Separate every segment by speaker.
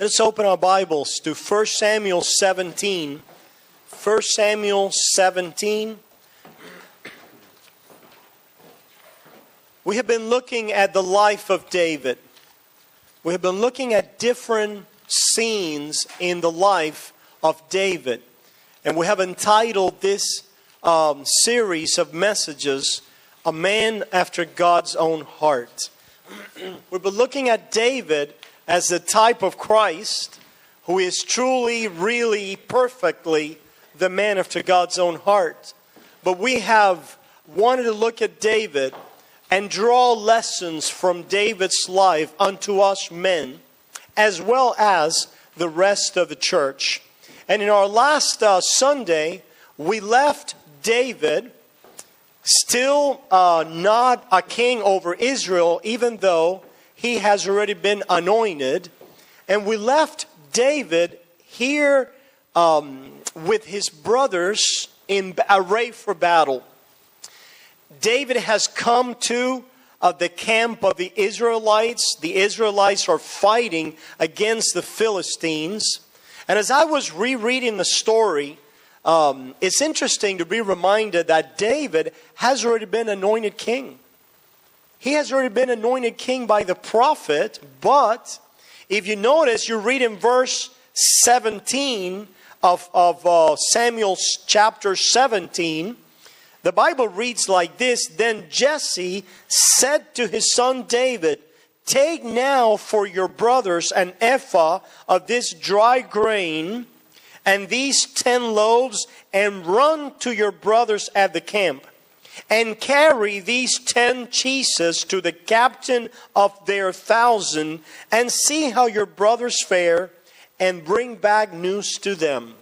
Speaker 1: Let's open our Bibles to 1 Samuel 17. 1 Samuel 17. We have been looking at the life of David. We have been looking at different scenes in the life of David. And we have entitled this series of messages, A Man After God's Own Heart. We've been looking at David as the type of Christ, who is truly, really, perfectly the man after God's own heart. But we have wanted to look at David and draw lessons from David's life unto us men, as well as the rest of the church. And in our last Sunday, we left David still not a king over Israel, even though he has already been anointed. And we left David here with his brothers in array for battle. David has come to the camp of the Israelites. The Israelites are fighting against the Philistines. And as I was rereading the story, it's interesting to be reminded that David has already been anointed king. He has already been anointed king by the prophet, but if you notice, you read in verse 17 of Samuel chapter 17, the Bible reads like this: Then Jesse said to his son David, "Take now for your brothers an ephah of this dry grain and these 10 loaves, and run to your brothers at the camp. And carry these 10 cheeses to the captain of their 1,000, and see how your brothers fare, and bring back news to them."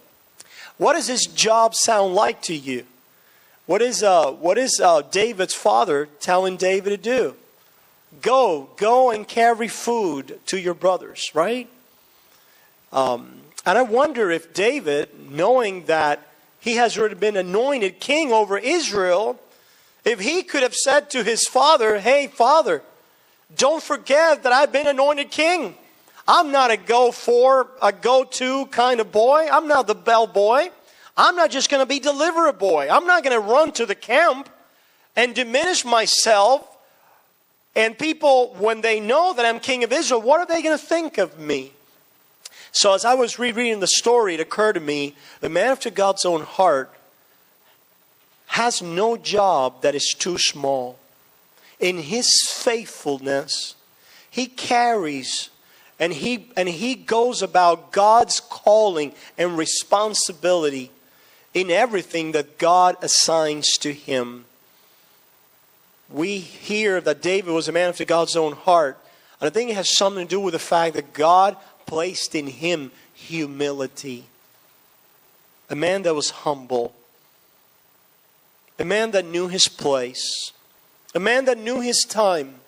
Speaker 1: What does this job sound like to you? What is David's father telling David to do? Go and carry food to your brothers, right? And I wonder if David, knowing that he has already been anointed king over Israel, if he could have said to his father, "Hey, father, don't forget that I've been anointed king. I'm not a go-to kind of boy. I'm not the bell boy. I'm not just going to be deliverer boy. I'm not going to run to the camp and diminish myself. And people, when they know that I'm king of Israel, what are they going to think of me?" So as I was rereading the story, it occurred to me, the man after God's own heart has no job that is too small. In his faithfulness, he carries and he goes about God's calling and responsibility in everything that God assigns to him. We hear that David was a man after God's own heart. And I think it has something to do with the fact that God placed in him humility. A man that was humble. A man that knew his place. A man that knew his time.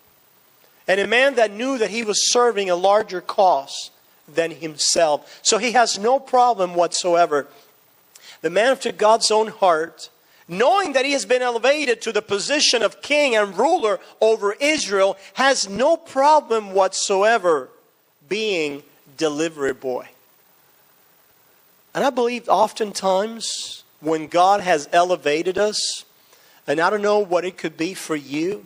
Speaker 1: And a man that knew that he was serving a larger cause than himself. So he has no problem whatsoever. The man after God's own heart, knowing that he has been elevated to the position of king and ruler over Israel, has no problem whatsoever being delivery boy. And I believe oftentimes when God has elevated us, and I don't know what it could be for you,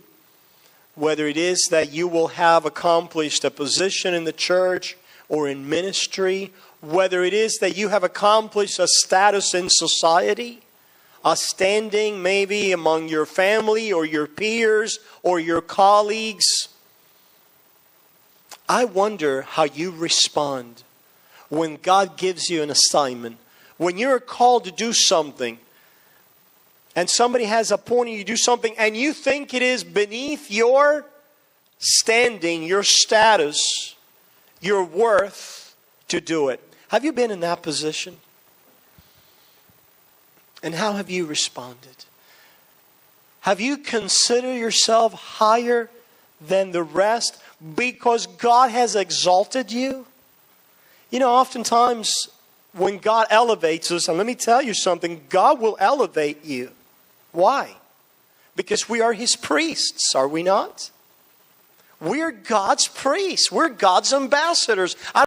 Speaker 1: whether it is that you will have accomplished a position in the church or in ministry, whether it is that you have accomplished a status in society, a standing maybe among your family or your peers or your colleagues, I wonder how you respond when God gives you an assignment. When you're called to do something and somebody has appointed you to do something and you think it is beneath your standing, your status, your worth to do it. Have you been in that position? And how have you responded? Have you considered yourself higher than the rest because God has exalted you? You know, oftentimes when God elevates us, and let me tell you something, God will elevate you. Why? Because we are His priests, are we not? We're God's priests. We're God's ambassadors.